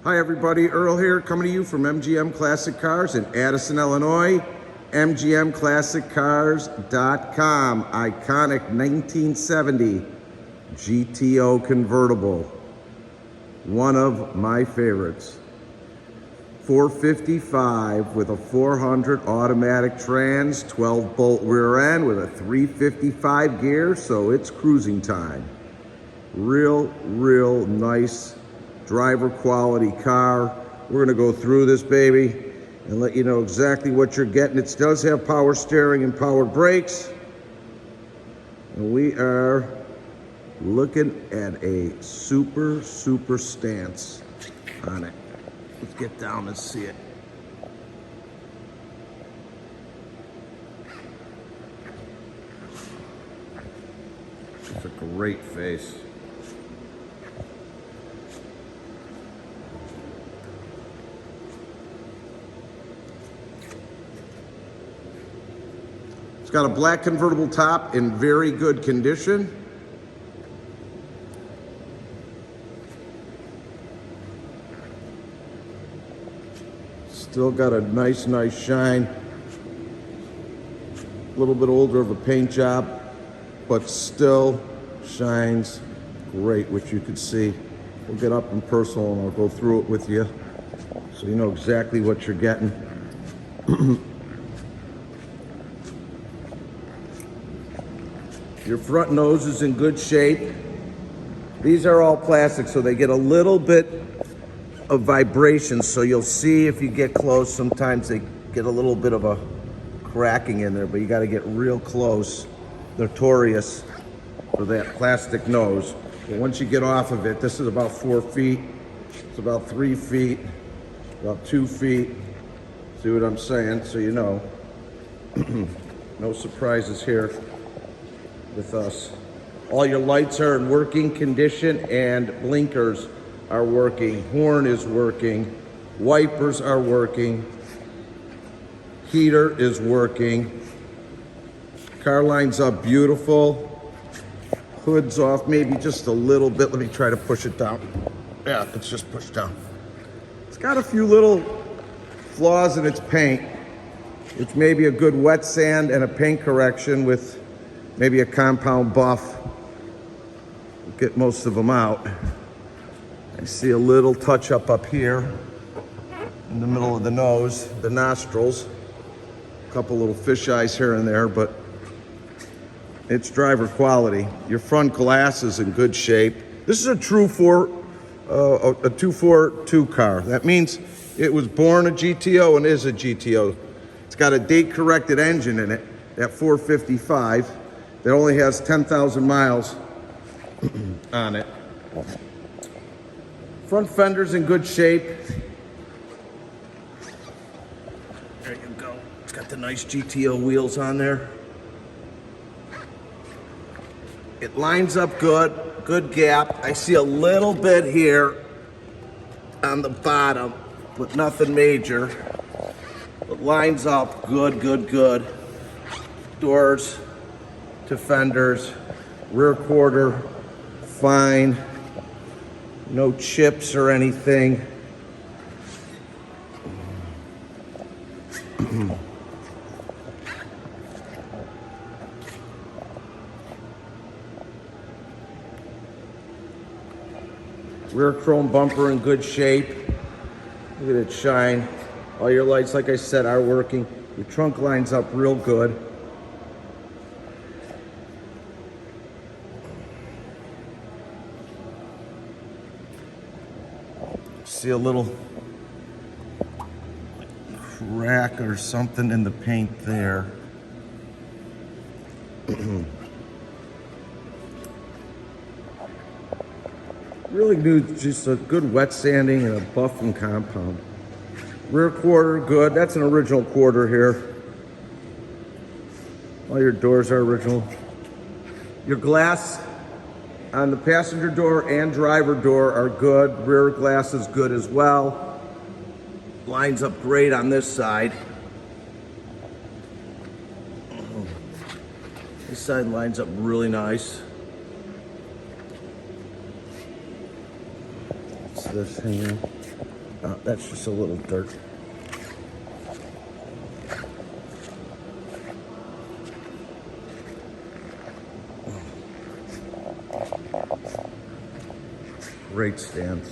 Hi everybody, Earl here, coming to you from MGM Classic Cars in Addison, Illinois. MGMClassicCars.com. Iconic 1970 GTO convertible. One of my favorites. 455 with a 400 automatic trans, 12 bolt rear end with a 355 gear, so it's cruising time. Real nice driver quality car. We're gonna go through this baby and let you know exactly what you're getting. It does have power steering and power brakes. And we are looking at a super stance on it. Let's get down and see it. It's a great face. It's got a black convertible top in very good condition. Still got a nice shine. A little bit older of a paint job, but still shines great, which you can see. We'll get up and personal and I'll go through it with you so you know exactly what you're getting. Your front nose is in good shape. These are all plastic, so they get a little bit of vibration, so you'll see if you get close, sometimes they get a little bit of a cracking in there, but you got to get real close. Notorious for that plastic nose. But once you get off of it, this is about 4 feet. It's about 3 feet, about 2 feet. See what I'm saying? So you know. No surprises here with us. All your lights are in working condition and blinkers are working. Horn is working. Wipers are working. Heater is working. Car lines up beautiful. Hood's off maybe just a little bit. Let me try to push it down. Yeah, it's just pushed down. It's got a few little flaws in its paint, which may be a good wet sand and a paint correction with maybe a compound buff. We'll get most of them out. I see a little touch up here in the middle of the nose, the nostrils. A couple little fish eyes here and there, but it's driver quality. Your front glass is in good shape. This is a true 242 car. That means it was born a GTO and is a GTO. It's got a date-corrected engine in it, that 455. That only has 10,000 miles on it. Front fender's in good shape. There you go. It's got the nice GTO wheels on there. It lines up good gap. I see a little bit here on the bottom, but nothing major. It lines up good. Doors to fenders, rear quarter, fine. No chips or anything. Rear chrome bumper in good shape. Look at it shine. All your lights, like I said, are working. Your trunk lines up real good. See a little crack or something in the paint there. Really needs just a good wet sanding and a buffing compound. Rear quarter, good. That's an original quarter here. All your doors are original. Your glass on the passenger door and driver door are good. Rear glass is good as well. Lines up great on this side. This side lines up really nice. What's this here? That's just a little dirt. Great stands.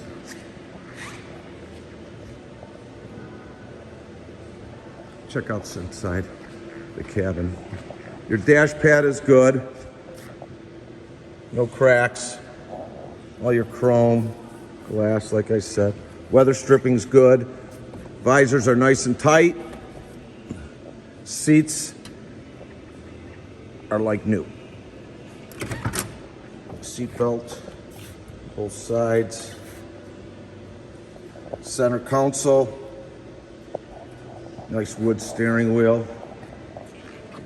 Check out inside the cabin. Your dash pad is good. No cracks. All your chrome, glass, like I said. Weather stripping's good. Visors are nice and tight. Seats are like new. Seat belt, both sides. Center console. Nice wood steering wheel.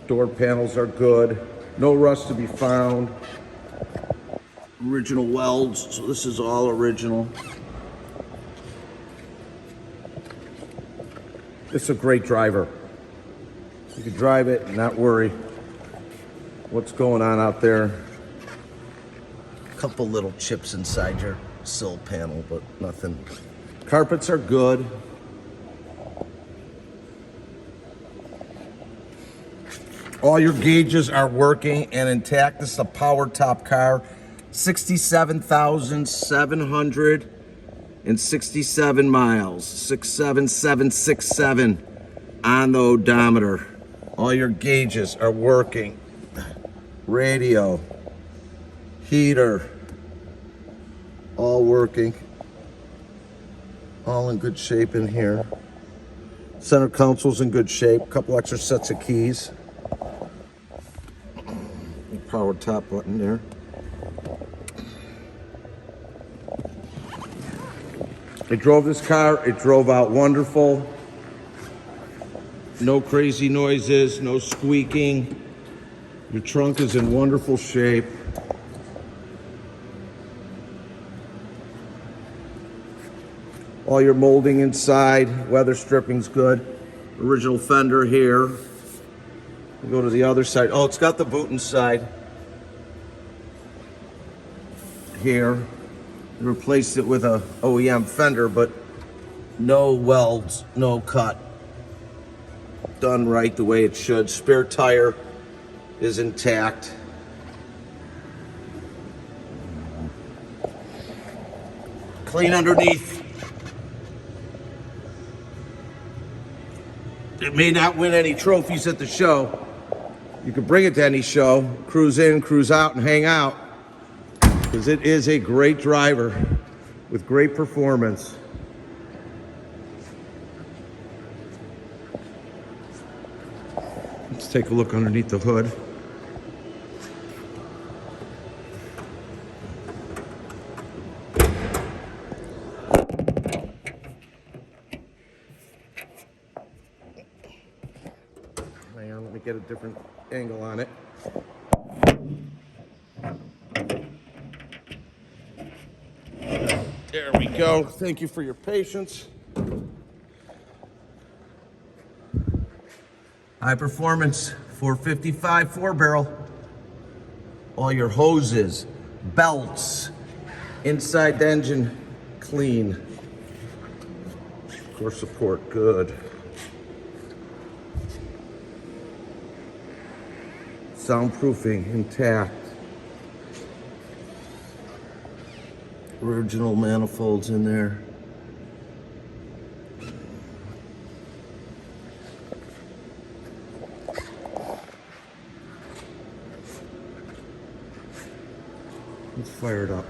Door panels are good. No rust to be found. Original welds, so this is all original. It's a great driver. You can drive it and not worry what's going on out there. A couple little chips inside your sill panel, but nothing. Carpets are good. All your gauges are working and intact. This is a power top car. 67,767 miles. 67767 on the odometer. All your gauges are working. Radio, heater, all working. All in good shape in here. Center console's in good shape. A couple extra sets of keys. Power top button there. I drove this car, it drove out wonderful. No crazy noises, no squeaking. Your trunk is in wonderful shape. All your molding inside, weather stripping's good. Original fender here. We go to the other side. Oh, it's got the boot inside. Here. They replaced it with a OEM fender, but no welds, no cut. Done right the way it should. Spare tire is intact. Clean underneath. It may not win any trophies at the show. You can bring it to any show, cruise in, cruise out, and hang out. Because it is a great driver with great performance. Let's take a look underneath the hood. Hang on, let me get a different angle on it. There we go. Thank you for your patience. High performance 455 4-barrel. All your hoses, belts, inside the engine clean. Core support good. Soundproofing intact. Original manifolds in there. Let's fire it up.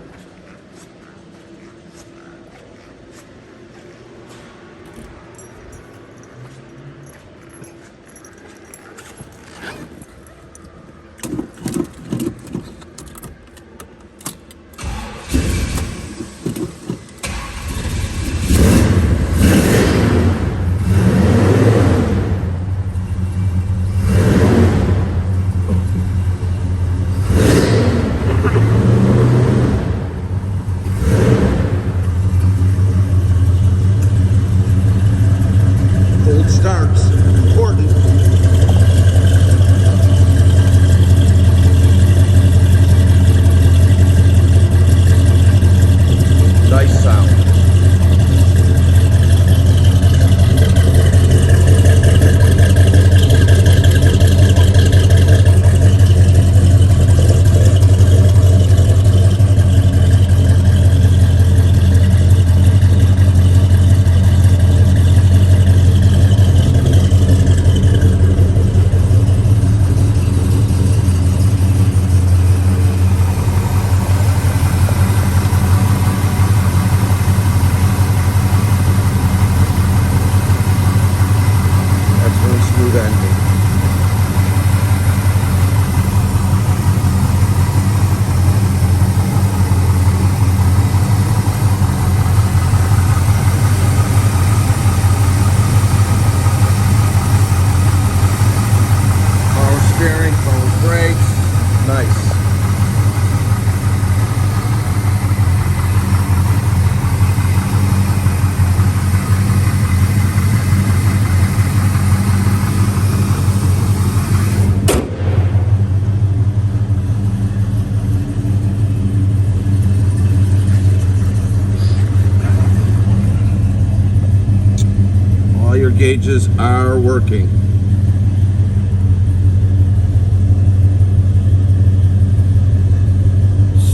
gauges are working.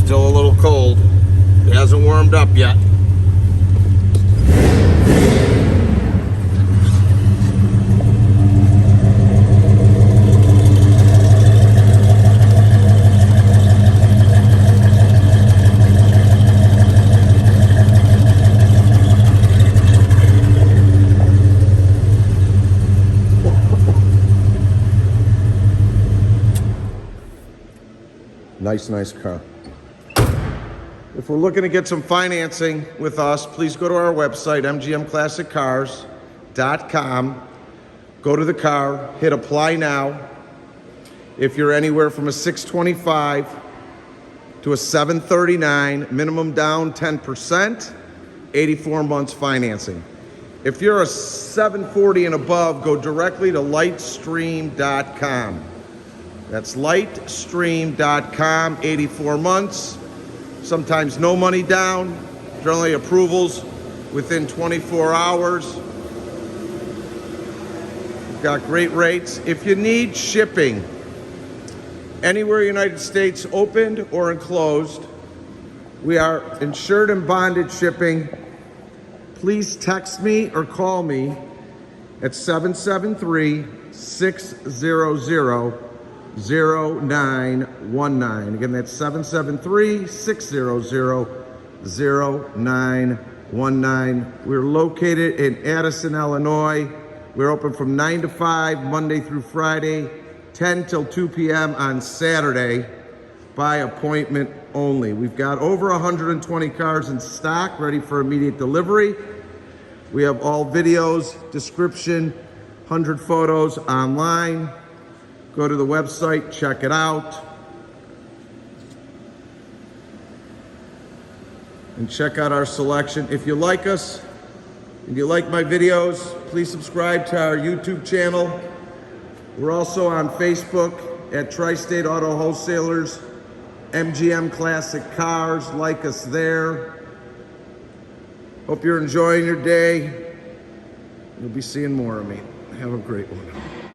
Still a little cold. It hasn't warmed up yet. Nice car. If we're looking to get some financing with us, please go to our website, mgmclassiccars.com. Go to the car, hit apply now. If you're anywhere from a 625 to a 739, minimum down 10%, 84 months financing. If you're a 740 and above, go directly to lightstream.com. That's lightstream.com, 84 months. Sometimes no money down, generally approvals within 24 hours. We've got great rates. If you need shipping, anywhere United States opened or enclosed, we are insured and bonded shipping. Please text me or call me at 773-600-0919. Again, that's 773-600-0919. We're located in Addison, Illinois. We're open from 9 to 5, Monday through Friday, 10 till 2 p.m. on Saturday, by appointment only. We've got over 120 cars in stock, ready for immediate delivery. We have all videos, description, 100 photos online. Go to the website, check it out. And check out our selection. If you like us and you like my videos, please subscribe to our YouTube channel. We're also on Facebook at Tri-State Auto Wholesalers, MGM Classic Cars. Like us there. Hope you're enjoying your day. You'll be seeing more of me. Have a great one.